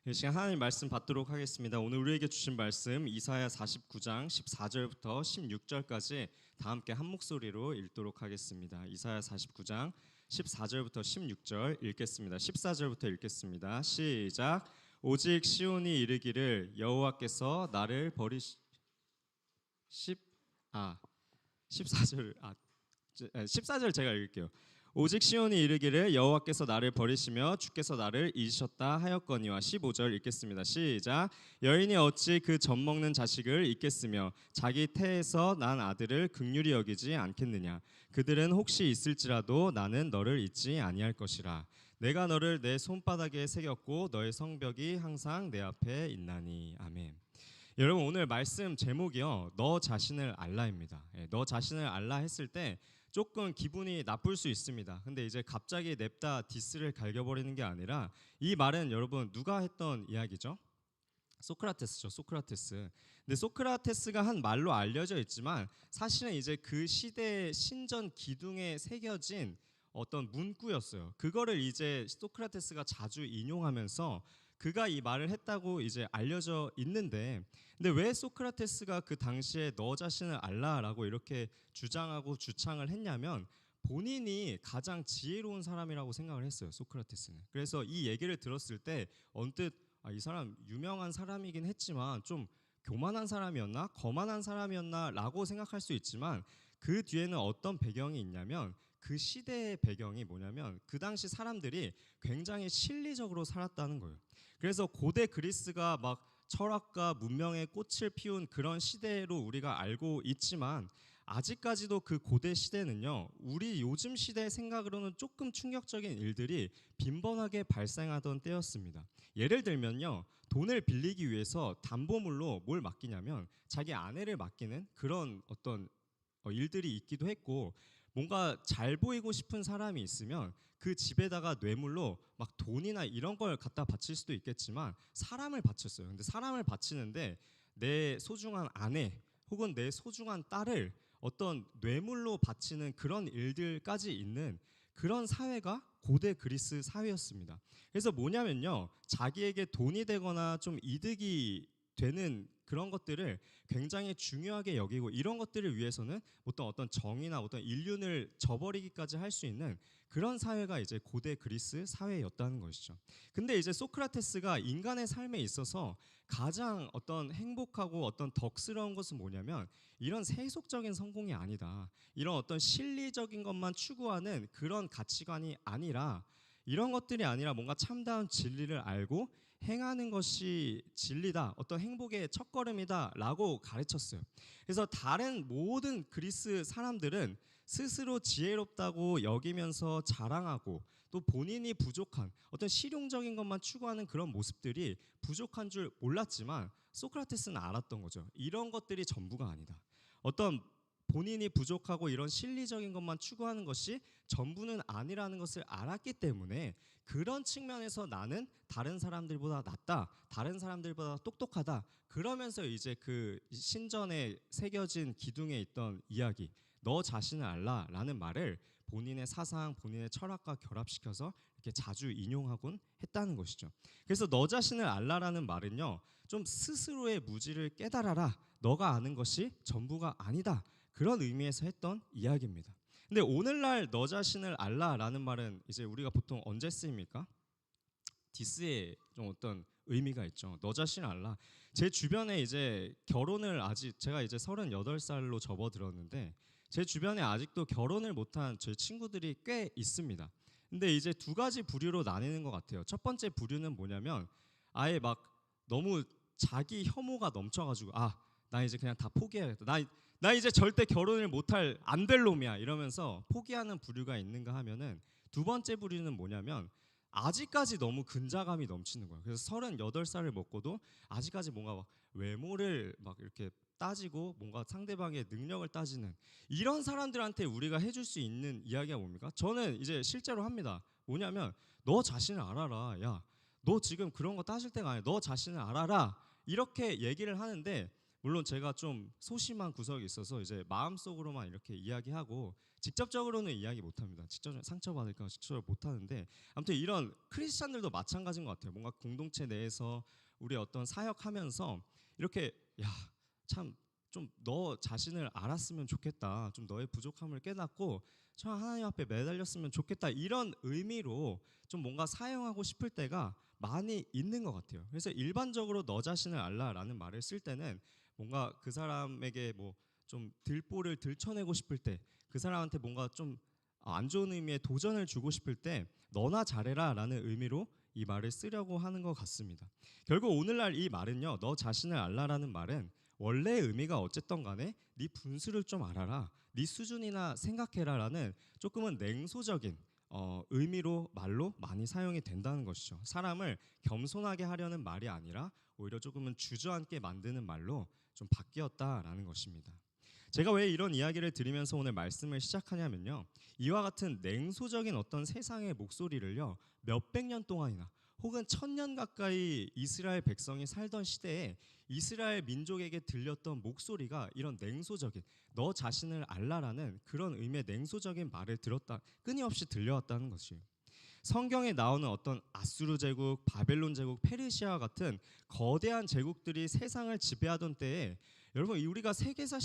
이 시간 하나님 말씀 받도록 하겠습니다. 오늘 우리에게 주신 말씀 이사야 49장 14절부터 16절까지 다 함께 한 목소리로 읽도록 하겠습니다. 이사야 49장 14절부터 16절 읽겠습니다. 14절부터 읽겠습니다. 시작. 오직 시온이 이르기를 여호와께서 나를 14절 제가 읽을게요. 오직 시온이 이르기를 여호와께서 나를 버리시며 주께서 나를 잊으셨다 하였거니와 15절 읽겠습니다. 시작. 여인이 어찌 그 젖 먹는 자식을 잊겠으며 자기 태에서 난 아들을 긍휼히 여기지 않겠느냐. 그들은 혹시 있을지라도 나는 너를 잊지 아니할 것이라. 내가 너를 내 손바닥에 새겼고 너의 성벽이 항상 내 앞에 있나니. 아멘. 여러분, 오늘 말씀 제목이요, 너 자신을 알라입니다. 너 자신을 알라 했을 때 조금 기분이 나쁠 수 있습니다. 근데 이제 갑자기 냅다 디스를 갈겨버리는 게 아니라, 이 말은 여러분 누가 했던 이야기죠? 소크라테스죠. 소크라테스. 근데 소크라테스가 한 말로 알려져 있지만 사실은 이제 그 시대의 신전 기둥에 새겨진 어떤 문구였어요. 그거를 이제 소크라테스가 자주 인용하면서 그가 이 말을 했다고 이제 알려져 있는데, 근데 왜 소크라테스가 그 당시에 너 자신을 알라라고 이렇게 주장하고 주창을 했냐면, 본인이 가장 지혜로운 사람이라고 생각을 했어요, 소크라테스는. 그래서 이 얘기를 들었을 때 언뜻 이 사람 유명한 사람이긴 했지만 좀 교만한 사람이었나 거만한 사람이었나 라고 생각할 수 있지만, 그 뒤에는 어떤 배경이 있냐면, 그 시대의 배경이 뭐냐면 그 당시 사람들이 굉장히 실리적으로 살았다는 거예요. 그래서 고대 그리스가 막 철학과 문명의 꽃을 피운 그런 시대로 우리가 알고 있지만, 아직까지도 그 고대 시대는요, 우리 요즘 시대의 생각으로는 조금 충격적인 일들이 빈번하게 발생하던 때였습니다. 예를 들면요, 돈을 빌리기 위해서 담보물로 뭘 맡기냐면 자기 아내를 맡기는 그런 어떤 일들이 있기도 했고, 뭔가 잘 보이고 싶은 사람이 있으면 그 집에다가 뇌물로 막 돈이나 이런 걸 갖다 바칠 수도 있겠지만 사람을 바쳤어요. 근데 사람을 바치는데 내 소중한 아내 혹은 내 소중한 딸을 어떤 뇌물로 바치는 그런 일들까지 있는 그런 사회가 고대 그리스 사회였습니다. 그래서 뭐냐면요, 자기에게 돈이 되거나 좀 이득이 되는 그런 것들을 굉장히 중요하게 여기고, 이런 것들을 위해서는 어떤 정의나 어떤 인륜을 저버리기까지 할 수 있는 그런 사회가 이제 고대 그리스 사회였다는 것이죠. 근데 이제 소크라테스가 인간의 삶에 있어서 가장 어떤 행복하고 어떤 덕스러운 것은 뭐냐면, 이런 세속적인 성공이 아니다, 이런 어떤 실리적인 것만 추구하는 그런 가치관이 아니라, 이런 것들이 아니라 뭔가 참다운 진리를 알고 행하는 것이 진리다, 어떤 행복의 첫걸음이다 라고 가르쳤어요. 그래서 다른 모든 그리스 사람들은 스스로 지혜롭다고 여기면서 자랑하고, 또 본인이 부족한 어떤 실용적인 것만 추구하는 그런 모습들이 부족한 줄 몰랐지만, 소크라테스는 알았던 거죠. 이런 것들이 전부가 아니다. 어떤 본인이 부족하고 이런 실리적인 것만 추구하는 것이 전부는 아니라는 것을 알았기 때문에, 그런 측면에서 나는 다른 사람들보다 낫다, 다른 사람들보다 똑똑하다, 그러면서 이제 그 신전에 새겨진 기둥에 있던 이야기, 너 자신을 알라라는 말을 본인의 사상, 본인의 철학과 결합시켜서 이렇게 자주 인용하곤 했다는 것이죠. 그래서 너 자신을 알라라는 말은요, 좀 스스로의 무지를 깨달아라, 너가 아는 것이 전부가 아니다, 그런 의미에서 했던 이야기입니다. 근데 오늘날 너 자신을 알라라는 말은 이제 우리가 보통 언제 쓰입니까? 디스의 좀 어떤 의미가 있죠. 너 자신을 알라. 제 주변에 이제 결혼을 아직, 제가 이제 38살로 접어들었는데 제 주변에 아직도 결혼을 못한 제 친구들이 꽤 있습니다. 근데 이제 두 가지 부류로 나뉘는 것 같아요. 첫 번째 부류는 뭐냐면, 아예 막 너무 자기 혐오가 넘쳐가지고 나 이제 그냥 다 포기해야겠다, 나 이제 절대 결혼을 못할 안 될 놈이야 이러면서 포기하는 부류가 있는가 하면은, 두 번째 부류는 뭐냐면 아직까지 너무 근자감이 넘치는 거예요. 그래서 38살을 먹고도 아직까지 뭔가 막 외모를 막 이렇게 따지고 뭔가 상대방의 능력을 따지는, 이런 사람들한테 우리가 해줄 수 있는 이야기가 뭡니까? 저는 이제 실제로 합니다. 뭐냐면, 너 자신을 알아라. 야, 너 지금 그런 거 따질 때가 아니야. 너 자신을 알아라. 이렇게 얘기를 하는데, 물론 제가 좀 소심한 구석이 있어서 이제 마음속으로만 이렇게 이야기하고 직접적으로는 이야기 못합니다. 직접 상처받을까 직접적으로 못하는데 아무튼 이런 크리스찬들도 마찬가지인 것 같아요. 뭔가 공동체 내에서 우리 어떤 사역하면서 이렇게 야 참 좀 너 자신을 알았으면 좋겠다. 좀 너의 부족함을 깨닫고 저 하나님 앞에 매달렸으면 좋겠다. 이런 의미로 좀 뭔가 사용하고 싶을 때가 많이 있는 것 같아요. 그래서 일반적으로 너 자신을 알라라는 말을 쓸 때는 뭔가 그 사람에게 뭐 좀 들보를 들춰내고 싶을 때, 그 사람한테 뭔가 좀 안 좋은 의미의 도전을 주고 싶을 때 너나 잘해라라는 의미로 이 말을 쓰려고 하는 것 같습니다. 결국 오늘날 이 말은요, 너 자신을 알라라는 말은 원래의 의미가 어쨌든 간에 네 분수를 좀 알아라, 네 수준이나 생각해라라는 조금은 냉소적인 의미로 말로 많이 사용이 된다는 것이죠. 사람을 겸손하게 하려는 말이 아니라 오히려 조금은 주저앉게 만드는 말로 좀 바뀌었다라는 것입니다. 제가 왜 이런 이야기를 드리면서 오늘 말씀을 시작하냐면요, 이와 같은 냉소적인 어떤 세상의 목소리를요 몇백 년 동안이나 혹은 1000년 가까이 이스라엘 백성이 살던 시대에 이스라엘 민족에게 들렸던 목소리가 이런 냉소적인 너 자신을 알라라는 그런 의미의 냉소적인 말을 들었다, 끊임없이 들려왔다는 것이에요. 성경에 나오는 어떤 아수르 제국, 바벨론 제국, 페르시아와 같은 거대한 제국들이 세상을 지배하던 때에 여러분 우리가 세계사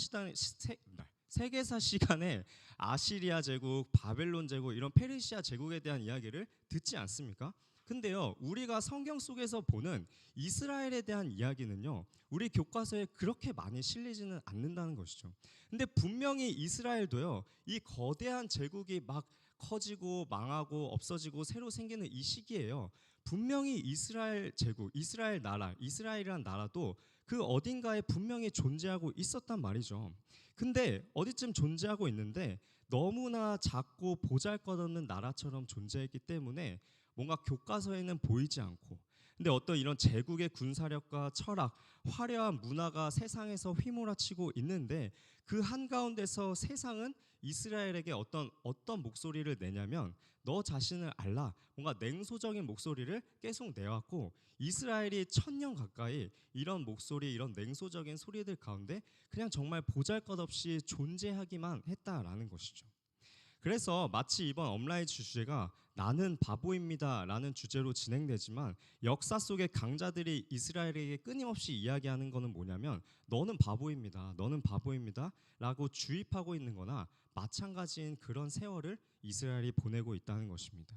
시간에 아시리아 제국, 바벨론 제국, 이런 페르시아 제국에 대한 이야기를 듣지 않습니까? 근데요, 우리가 성경 속에서 보는 이스라엘에 대한 이야기는요, 우리 교과서에 그렇게 많이 실리지는 않는다는 것이죠. 근데 분명히 이스라엘도요, 이 거대한 제국이 막 커지고 망하고 없어지고 새로 생기는 이 시기에요, 분명히 이스라엘 제국, 이스라엘 나라, 이스라엘이란 나라도 그 어딘가에 분명히 존재하고 있었단 말이죠. 근데 어디쯤 존재하고 있는데 너무나 작고 보잘것없는 나라처럼 존재했기 때문에 뭔가 교과서에는 보이지 않고, 근데 어떤 이런 제국의 군사력과 철학, 화려한 문화가 세상에서 휘몰아치고 있는데 그 한가운데서 세상은 이스라엘에게 어떤 목소리를 내냐면 너 자신을 알라, 뭔가 냉소적인 목소리를 계속 내왔고, 이스라엘이 1000년 가까이 이런 목소리, 이런 냉소적인 소리들 가운데 그냥 정말 보잘것없이 존재하기만 했다라는 것이죠. 그래서 마치 이번 업라이트 주제가 나는 바보입니다 라는 주제로 진행되지만 역사 속의 강자들이 이스라엘에게 끊임없이 이야기하는 것은 뭐냐면 너는 바보입니다, 너는 바보입니다 라고 주입하고 있는 거나 마찬가지인 그런 세월을 이스라엘이 보내고 있다는 것입니다.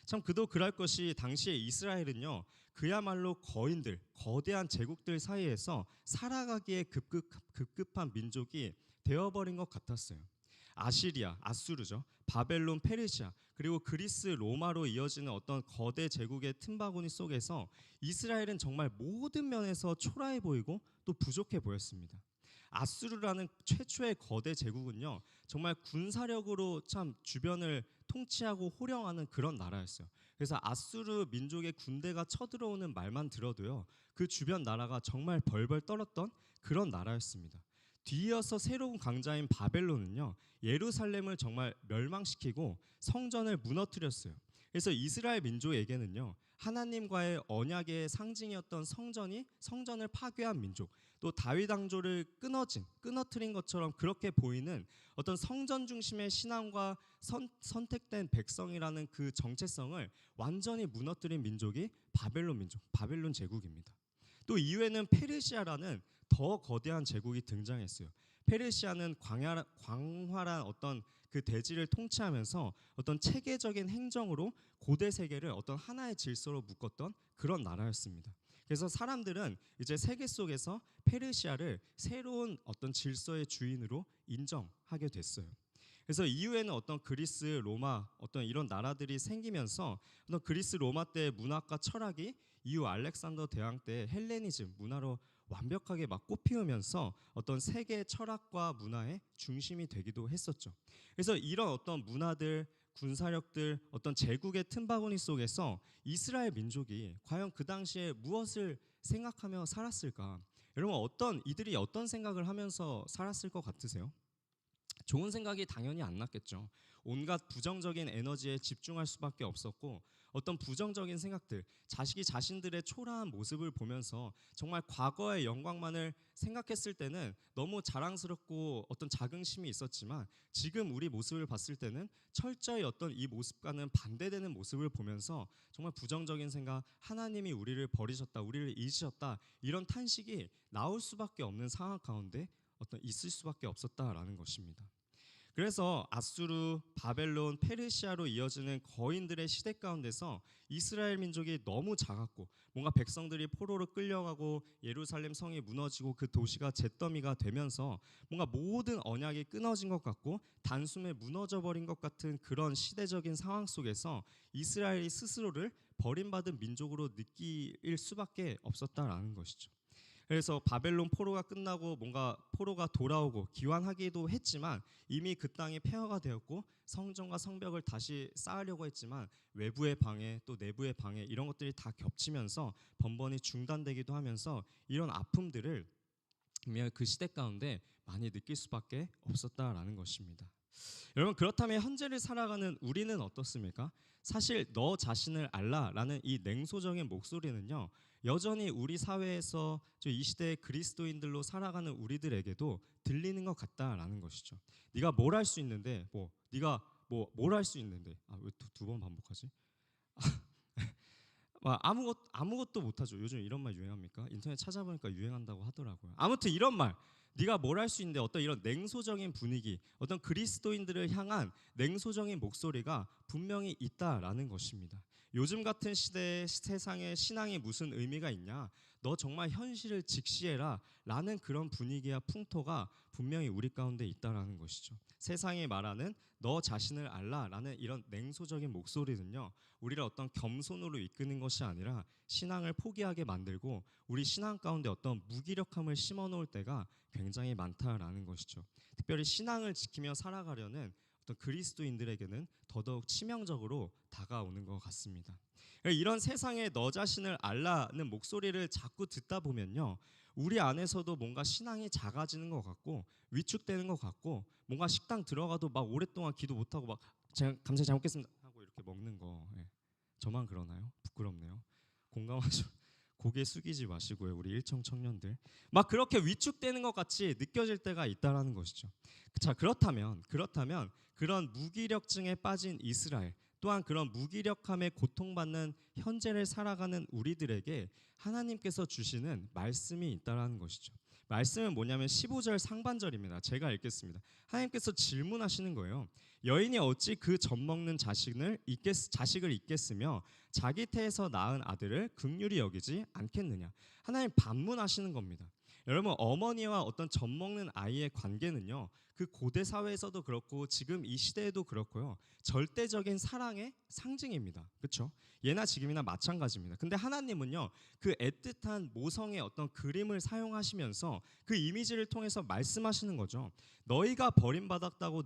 참 그도 그럴 것이 당시에 이스라엘은요, 그야말로 거인들, 거대한 제국들 사이에서 살아가기에 급급한 민족이 되어버린 것 같았어요. 아시리아, 아수르죠, 바벨론, 페르시아, 그리고 그리스, 로마로 이어지는 어떤 거대 제국의 틈바구니 속에서 이스라엘은 정말 모든 면에서 초라해 보이고 또 부족해 보였습니다. 아수르라는 최초의 거대 제국은요, 정말 군사력으로 참 주변을 통치하고 호령하는 그런 나라였어요. 그래서 아수르 민족의 군대가 쳐들어오는 말만 들어도요, 그 주변 나라가 정말 벌벌 떨었던 그런 나라였습니다. 뒤이어서 새로운 강자인 바벨론은요, 예루살렘을 정말 멸망시키고 성전을 무너뜨렸어요. 그래서 이스라엘 민족에게는요, 하나님과의 언약의 상징이었던 성전을 파괴한 민족, 또 다윗 왕조를 끊어뜨린 것처럼 그렇게 보이는 어떤 성전 중심의 신앙과 선택된 백성이라는 그 정체성을 완전히 무너뜨린 민족이 바벨론 민족, 바벨론 제국입니다. 또 이후에는 페르시아라는 더 거대한 제국이 등장했어요. 페르시아는 광활한 어떤 그 대지를 통치하면서 어떤 체계적인 행정으로 고대 세계를 어떤 하나의 질서로 묶었던 그런 나라였습니다. 그래서 사람들은 이제 세계 속에서 페르시아를 새로운 어떤 질서의 주인으로 인정하게 됐어요. 그래서 이후에는 어떤 그리스, 로마, 어떤 이런 나라들이 생기면서 어떤 그리스, 로마 때의 문학과 철학이 이후 알렉산더 대왕 때 헬레니즘 문화로 완벽하게 막 꽃피우면서 어떤 세계 철학과 문화의 중심이 되기도 했었죠. 그래서 이런 어떤 문화들, 군사력들, 어떤 제국의 틈바구니 속에서 이스라엘 민족이 과연 그 당시에 무엇을 생각하며 살았을까? 여러분 이들이 어떤 생각을 하면서 살았을 것 같으세요? 좋은 생각이 당연히 안 났겠죠. 온갖 부정적인 에너지에 집중할 수밖에 없었고 어떤 부정적인 생각들, 자식이 자신들의 초라한 모습을 보면서 정말 과거의 영광만을 생각했을 때는 너무 자랑스럽고 어떤 자긍심이 있었지만 지금 우리 모습을 봤을 때는 철저히 어떤 이 모습과는 반대되는 모습을 보면서 정말 부정적인 생각, 하나님이 우리를 버리셨다, 우리를 잊으셨다, 이런 탄식이 나올 수밖에 없는 상황 가운데 어떤 있을 수밖에 없었다라는 것입니다. 그래서 아수르, 바벨론, 페르시아로 이어지는 거인들의 시대 가운데서 이스라엘 민족이 너무 작았고 뭔가 백성들이 포로로 끌려가고 예루살렘 성이 무너지고 그 도시가 잿더미가 되면서 뭔가 모든 언약이 끊어진 것 같고 단숨에 무너져 버린 것 같은 그런 시대적인 상황 속에서 이스라엘이 스스로를 버림받은 민족으로 느낄 수밖에 없었다라는 것이죠. 그래서 바벨론 포로가 끝나고 뭔가 포로가 돌아오고 귀환하기도 했지만 이미 그 땅이 폐허가 되었고 성전과 성벽을 다시 쌓으려고 했지만 외부의 방해 또 내부의 방해 이런 것들이 다 겹치면서 번번이 중단되기도 하면서 이런 아픔들을 그 시대 가운데 많이 느낄 수밖에 없었다라는 것입니다. 여러분, 그렇다면 현재를 살아가는 우리는 어떻습니까? 사실 너 자신을 알라라는 이 냉소적인 목소리는요, 여전히 우리 사회에서 이 시대의 그리스도인들로 살아가는 우리들에게도 들리는 것 같다라는 것이죠. 네가 뭘 할 수 있는데, 네가 뭘 할 수 있는데, 왜 두 번 반복하지? 아무것도 못하죠. 요즘 이런 말 유행합니까? 인터넷 찾아보니까 유행한다고 하더라고요. 아무튼 이런 말, 네가 뭘 할 수 있는데 어떤 이런 냉소적인 분위기, 어떤 그리스도인들을 향한 냉소적인 목소리가 분명히 있다라는 것입니다. 요즘 같은 시대에 세상에 신앙이 무슨 의미가 있냐? 너 정말 현실을 직시해라 라는 그런 분위기와 풍토가 분명히 우리 가운데 있다라는 것이죠. 세상이 말하는 너 자신을 알라라는 이런 냉소적인 목소리는요, 우리를 어떤 겸손으로 이끄는 것이 아니라 신앙을 포기하게 만들고 우리 신앙 가운데 어떤 무기력함을 심어놓을 때가 굉장히 많다라는 것이죠. 특별히 신앙을 지키며 살아가려는 어떤 그리스도인들에게는 더더욱 치명적으로 다가오는 것 같습니다. 이런 세상에 너 자신을 알라는 목소리를 자꾸 듣다 보면요, 우리 안에서도 뭔가 신앙이 작아지는 것 같고 위축되는 것 같고 뭔가 식당 들어가도 막 오랫동안 기도 못하고 막 제가 감사히 잘 먹겠습니다 하고 이렇게 먹는 거, 저만 그러나요? 부끄럽네요. 공감하죠. 고개 숙이지 마시고요, 우리 일청 청년들. 막 그렇게 위축되는 것 같이 느껴질 때가 있다라는 것이죠. 자, 그렇다면 그런 무기력증에 빠진 이스라엘, 또한 그런 무기력함에 고통받는 현재를 살아가는 우리들에게 하나님께서 주시는 말씀이 있다라는 것이죠. 말씀은 뭐냐면 15절 상반절입니다. 제가 읽겠습니다. 하나님께서 질문하시는 거예요. 여인이 어찌 그 젖먹는 자식을 잊겠으며 자기 태에서 낳은 아들을 긍휼히 여기지 않겠느냐. 하나님 반문하시는 겁니다. 여러분, 어머니와 어떤 젖먹는 아이의 관계는요, 그 고대 사회에서도 그렇고 지금 이 시대에도 그렇고요, 절대적인 사랑의 상징입니다. 그렇죠? 예나 지금이나 마찬가지입니다. 근데 하나님은요, 그 애틋한 모성의 어떤 그림을 사용하시면서 그 이미지를 통해서 말씀하시는 거죠. 너희가 버림받았다고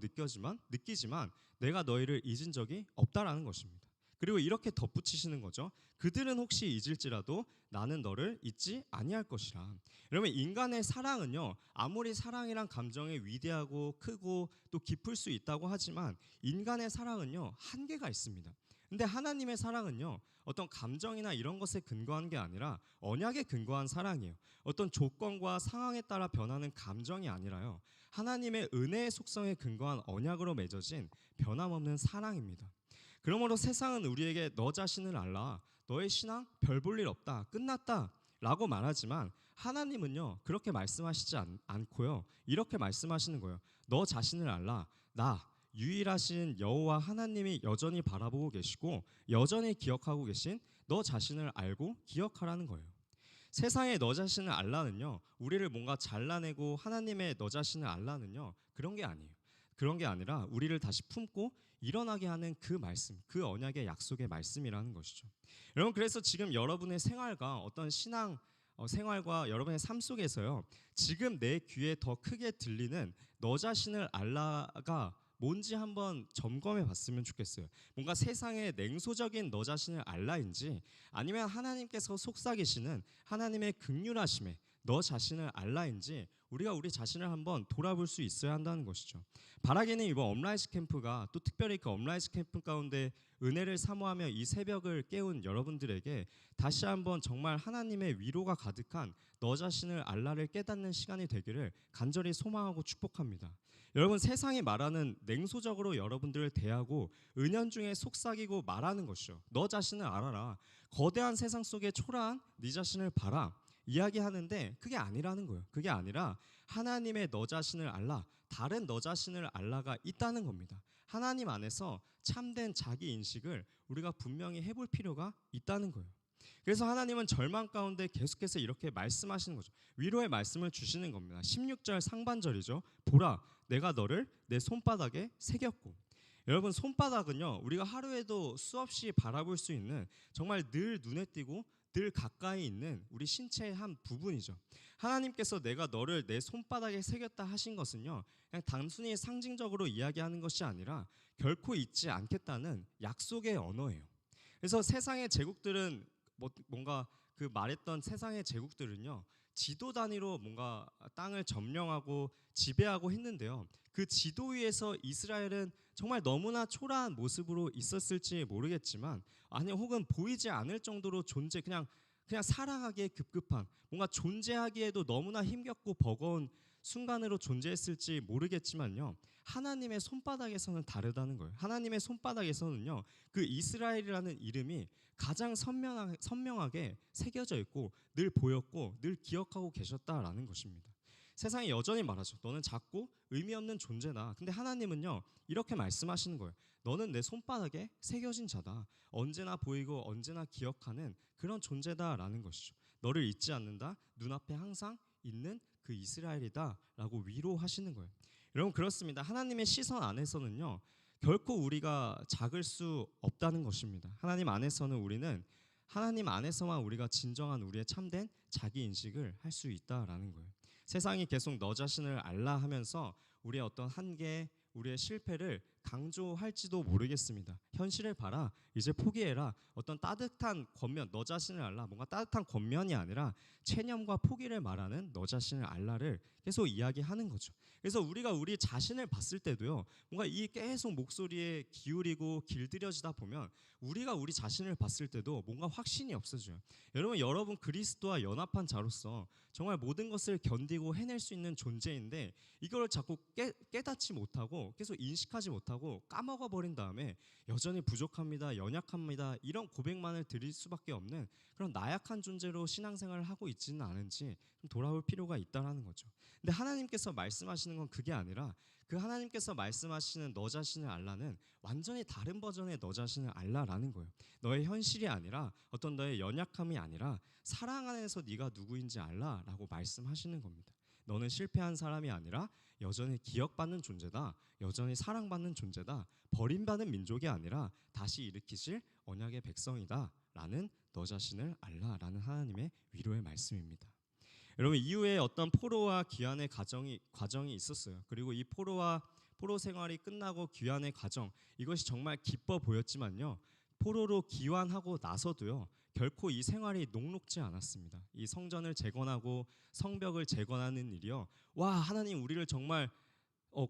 느끼지만 내가 너희를 잊은 적이 없다라는 것입니다. 그리고 이렇게 덧붙이시는 거죠. 그들은 혹시 잊을지라도 나는 너를 잊지 아니할 것이라. 여러분, 인간의 사랑은요, 아무리 사랑이란 감정이 위대하고 크고 또 깊을 수 있다고 하지만 인간의 사랑은요, 한계가 있습니다. 근데 하나님의 사랑은요, 어떤 감정이나 이런 것에 근거한 게 아니라 언약에 근거한 사랑이에요. 어떤 조건과 상황에 따라 변하는 감정이 아니라요, 하나님의 은혜의 속성에 근거한 언약으로 맺어진 변함없는 사랑입니다. 그러므로 세상은 우리에게 너 자신을 알라, 너의 신앙 별 볼 일 없다, 끝났다 라고 말하지만 하나님은요, 그렇게 말씀하시지 않고요, 이렇게 말씀하시는 거예요. 너 자신을 알라, 나 유일하신 여호와 하나님이 여전히 바라보고 계시고 여전히 기억하고 계신 너 자신을 알고 기억하라는 거예요. 세상에 너 자신을 알라는요, 우리를 뭔가 잘라내고 하나님의 너 자신을 알라는요, 그런 게 아니에요. 그런 게 아니라 우리를 다시 품고 일어나게 하는 그 말씀, 그 언약의 약속의 말씀이라는 것이죠. 여러분, 그래서 지금 여러분의 생활과 어떤 신앙 생활과 여러분의 삶 속에서요, 지금 내 귀에 더 크게 들리는 너 자신을 알라가 뭔지 한번 점검해 봤으면 좋겠어요. 뭔가 세상의 냉소적인 너 자신을 알라인지, 아니면 하나님께서 속삭이시는 하나님의 긍휼하심에 너 자신을 알라인지 우리가 우리 자신을 한번 돌아볼 수 있어야 한다는 것이죠. 바라기는 이번 업라이즈 캠프가 또 특별히 그 업라이즈 캠프 가운데 은혜를 사모하며 이 새벽을 깨운 여러분들에게 다시 한번 정말 하나님의 위로가 가득한 너 자신을 알라를 깨닫는 시간이 되기를 간절히 소망하고 축복합니다. 여러분, 세상이 말하는 냉소적으로 여러분들을 대하고 은연중에 속삭이고 말하는 것이죠. 너 자신을 알아라. 거대한 세상 속에 초라한 네 자신을 봐라. 이야기하는데 그게 아니라는 거예요. 그게 아니라 하나님의 너 자신을 알라, 다른 너 자신을 알라가 있다는 겁니다. 하나님 안에서 참된 자기 인식을 우리가 분명히 해볼 필요가 있다는 거예요. 그래서 하나님은 절망 가운데 계속해서 이렇게 말씀하시는 거죠. 위로의 말씀을 주시는 겁니다. 16절 상반절이죠. 보라, 내가 너를 내 손바닥에 새겼고. 여러분, 손바닥은요, 우리가 하루에도 수없이 바라볼 수 있는 정말 늘 눈에 띄고 늘 가까이 있는 우리 신체의 한 부분이죠. 하나님께서 내가 너를 내 손바닥에 새겼다 하신 것은요, 그냥 단순히 상징적으로 이야기하는 것이 아니라 결코 잊지 않겠다는 약속의 언어예요. 그래서 세상의 제국들은 뭔가 그 말했던 세상의 제국들은요, 지도 단위로 뭔가 땅을 점령하고 지배하고 했는데요, 그 지도 위에서 이스라엘은 정말 너무나 초라한 모습으로 있었을지 모르겠지만, 아니 혹은 보이지 않을 정도로 그냥 살아가기에 급급한, 뭔가 존재하기에도 너무나 힘겹고 버거운 순간으로 존재했을지 모르겠지만요, 하나님의 손바닥에서는 다르다는 거예요. 하나님의 손바닥에서는요, 그 이스라엘이라는 이름이 가장 선명하게 새겨져 있고 늘 보였고 늘 기억하고 계셨다라는 것입니다. 세상이 여전히 말하죠. 너는 작고 의미 없는 존재다. 근데 하나님은요, 이렇게 말씀하시는 거예요. 너는 내 손바닥에 새겨진 자다. 언제나 보이고 언제나 기억하는 그런 존재다라는 것이죠. 너를 잊지 않는다. 눈앞에 항상 있는 그 이스라엘이다 라고 위로하시는 거예요. 여러분, 그렇습니다. 하나님의 시선 안에서는요, 결코 우리가 작을 수 없다는 것입니다. 하나님 안에서만 우리가 진정한 우리의 참된 자기 인식을 할 수 있다라는 거예요. 세상이 계속 너 자신을 알라 하면서 우리의 어떤 한계, 우리의 실패를 강조할지도 모르겠습니다. 현실을 봐라, 이제 포기해라. 어떤 따뜻한 권면, 너 자신을 알라, 뭔가 따뜻한 권면이 아니라 체념과 포기를 말하는 너 자신을 알라를 계속 이야기하는 거죠. 그래서 우리가 우리 자신을 봤을 때도요, 뭔가 이 계속 목소리에 기울이고 길들여지다 보면 우리가 우리 자신을 봤을 때도 뭔가 확신이 없어져요. 여러분 그리스도와 연합한 자로서 정말 모든 것을 견디고 해낼 수 있는 존재인데, 이걸 자꾸 깨닫지 못하고 계속 인식하지 못하고 까먹어 버린 다음에 여전히 부족합니다, 연약합니다, 이런 고백만을 드릴 수밖에 없는 그런 나약한 존재로 신앙생활을 하고 있지는 않은지 좀 돌아볼 필요가 있다는 거죠. 근데 하나님께서 말씀하시는 건 그게 아니라, 그 하나님께서 말씀하시는 너 자신을 알라는 완전히 다른 버전의 너 자신을 알라라는 거예요. 너의 현실이 아니라, 어떤 너의 연약함이 아니라 사랑 안에서 네가 누구인지 알라라고 말씀하시는 겁니다. 너는 실패한 사람이 아니라 여전히 기억받는 존재다. 여전히 사랑받는 존재다. 버림받은 민족이 아니라 다시 일으키실 언약의 백성이다 라는 너 자신을 알라라는 하나님의 위로의 말씀입니다. 여러분, 이후에 어떤 포로와 귀환의 과정이 있었어요. 그리고 이 포로 생활이 끝나고 귀환의 과정, 이것이 정말 기뻐 보였지만요, 포로로 귀환하고 나서도요, 결코 이 생활이 녹록지 않았습니다. 이 성전을 재건하고 성벽을 재건하는 일이요, 와, 하나님 우리를 정말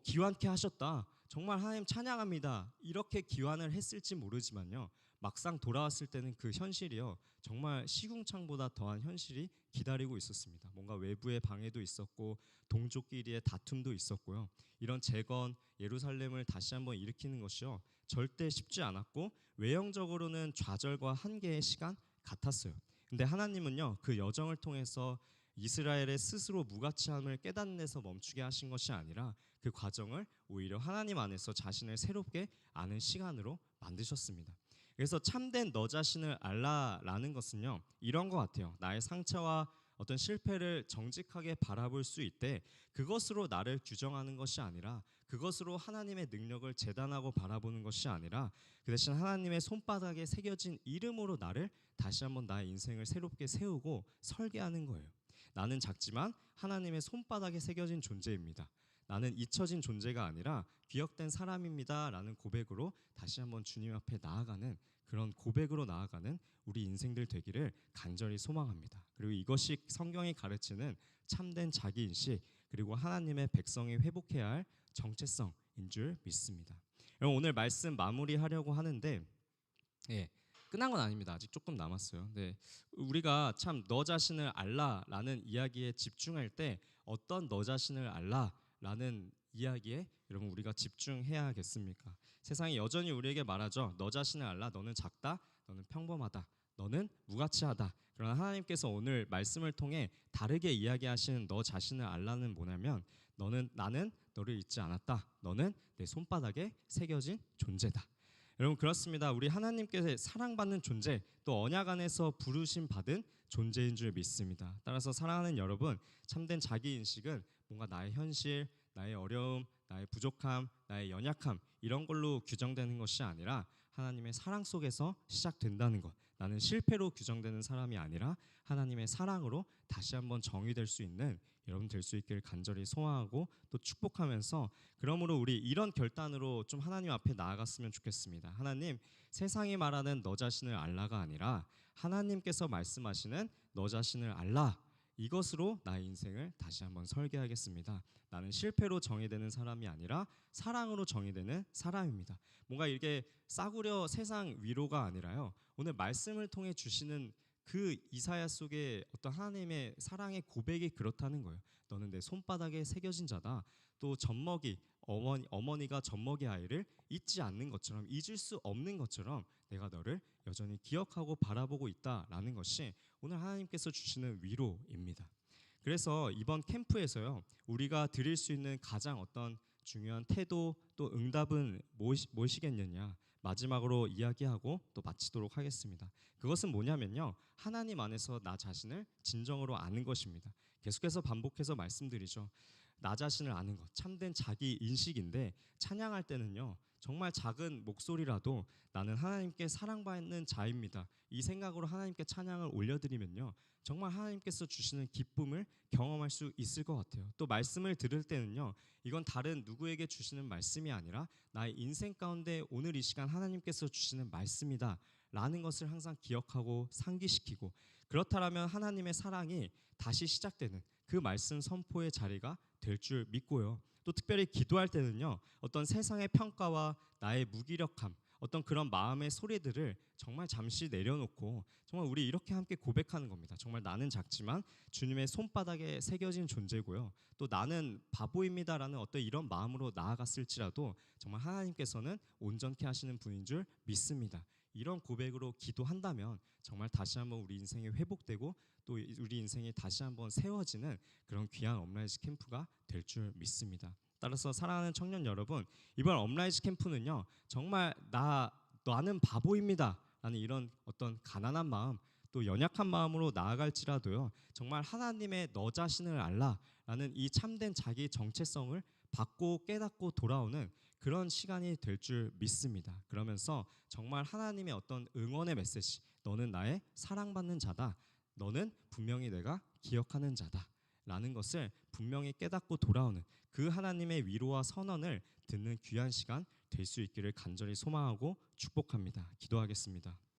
귀환케 하셨다, 정말 하나님 찬양합니다, 이렇게 귀환을 했을지 모르지만요, 막상 돌아왔을 때는 그 현실이요, 정말 시궁창보다 더한 현실이 기다리고 있었습니다. 뭔가 외부의 방해도 있었고 동족끼리의 다툼도 있었고요. 이런 재건, 예루살렘을 다시 한번 일으키는 것이요, 절대 쉽지 않았고 외형적으로는 좌절과 한계의 시간 같았어요. 근데 하나님은요, 그 여정을 통해서 이스라엘의 스스로 무가치함을 깨닫는 데서 멈추게 하신 것이 아니라 그 과정을 오히려 하나님 안에서 자신을 새롭게 아는 시간으로 만드셨습니다. 그래서 참된 너 자신을 알라라는 것은요, 이런 것 같아요. 나의 상처와 어떤 실패를 정직하게 바라볼 수 있되 그것으로 나를 규정하는 것이 아니라, 그것으로 하나님의 능력을 재단하고 바라보는 것이 아니라, 그 대신 하나님의 손바닥에 새겨진 이름으로 나를 다시 한번 나의 인생을 새롭게 세우고 설계하는 거예요. 나는 작지만 하나님의 손바닥에 새겨진 존재입니다. 나는 잊혀진 존재가 아니라 기억된 사람입니다 라는 고백으로 다시 한번 주님 앞에 나아가는, 그런 고백으로 나아가는 우리 인생들 되기를 간절히 소망합니다. 그리고 이것이 성경이 가르치는 참된 자기인식, 그리고 하나님의 백성이 회복해야 할 정체성인 줄 믿습니다. 여러분, 오늘 말씀 마무리하려고 하는데 끝난 건 아닙니다. 아직 조금 남았어요. 우리가 참 너 자신을 알라라는 이야기에 집중할 때 어떤 너 자신을 알라라는 이야기에 여러분 우리가 집중해야겠습니까? 세상이 여전히 우리에게 말하죠. 너 자신을 알라. 너는 작다. 너는 평범하다. 너는 무가치하다. 그러나 하나님께서 오늘 말씀을 통해 다르게 이야기하시는 너 자신을 알라는 뭐냐면 나는 너를 잊지 않았다. 너는 내 손바닥에 새겨진 존재다. 여러분, 그렇습니다. 우리 하나님께서 사랑받는 존재, 또 언약 안에서 부르심 받은 존재인 줄 믿습니다. 따라서 사랑하는 여러분, 참된 자기인식은 뭔가 나의 현실, 나의 어려움, 나의 부족함, 나의 연약함 이런 걸로 규정되는 것이 아니라 하나님의 사랑 속에서 시작된다는 것. 나는 실패로 규정되는 사람이 아니라 하나님의 사랑으로 다시 한번 정의될 수 있는 여러분 될 수 있기를 간절히 소원하고 또 축복하면서, 그러므로 우리 이런 결단으로 좀 하나님 앞에 나아갔으면 좋겠습니다. 하나님, 세상이 말하는 너 자신을 알라가 아니라 하나님께서 말씀하시는 너 자신을 알라, 이것으로 나의 인생을 다시 한번 설계하겠습니다. 나는 실패로 정의되는 사람이 아니라 사랑으로 정의되는 사람입니다. 뭔가 이게 싸구려 세상 위로가 아니라요, 오늘 말씀을 통해 주시는 그 이사야 속에 어떤 하나님의 사랑의 고백이 그렇다는 거예요. 너는 내 손바닥에 새겨진 자다. 또 젖먹이 어머니가 젖먹이 아이를 잊지 않는 것처럼, 잊을 수 없는 것처럼 내가 너를 여전히 기억하고 바라보고 있다라는 것이 오늘 하나님께서 주시는 위로입니다. 그래서 이번 캠프에서요, 우리가 드릴 수 있는 가장 어떤 중요한 태도 또 응답은 무엇이겠느냐, 마지막으로 이야기하고 또 마치도록 하겠습니다. 그것은 뭐냐면요, 하나님 안에서 나 자신을 진정으로 아는 것입니다. 계속해서 반복해서 말씀드리죠. 나 자신을 아는 것, 참된 자기 인식인데, 찬양할 때는요, 정말 작은 목소리라도 나는 하나님께 사랑받는 자입니다, 이 생각으로 하나님께 찬양을 올려드리면요, 정말 하나님께서 주시는 기쁨을 경험할 수 있을 것 같아요. 또 말씀을 들을 때는요, 이건 다른 누구에게 주시는 말씀이 아니라 나의 인생 가운데 오늘 이 시간 하나님께서 주시는 말씀이다 라는 것을 항상 기억하고 상기시키고, 그렇다면 하나님의 사랑이 다시 시작되는 그 말씀 선포의 자리가 될 줄 믿고요. 또 특별히 기도할 때는요, 어떤 세상의 평가와 나의 무기력함, 어떤 그런 마음의 소리들을 정말 잠시 내려놓고 정말 우리 이렇게 함께 고백하는 겁니다. 정말 나는 작지만 주님의 손바닥에 새겨진 존재고요, 또 나는 바보입니다라는 어떤 이런 마음으로 나아갔을지라도 정말 하나님께서는 온전케 하시는 분인 줄 믿습니다. 이런 고백으로 기도한다면 정말 다시 한번 우리 인생이 회복되고 또 우리 인생이 다시 한번 세워지는 그런 귀한 업라이즈 캠프가 될 줄 믿습니다. 따라서 사랑하는 청년 여러분, 이번 업라이즈 캠프는요, 정말 나는 바보입니다 라는 이런 어떤 가난한 마음, 또 연약한 마음으로 나아갈지라도요, 정말 하나님의 너 자신을 알라라는 이 참된 자기 정체성을 받고 깨닫고 돌아오는 그런 시간이 될 줄 믿습니다. 그러면서 정말 하나님의 어떤 응원의 메시지, 너는 나의 사랑받는 자다, 너는 분명히 내가 기억하는 자다 라는 것을 분명히 깨닫고 돌아오는 그 하나님의 위로와 선언을 듣는 귀한 시간 될 수 있기를 간절히 소망하고 축복합니다. 기도하겠습니다.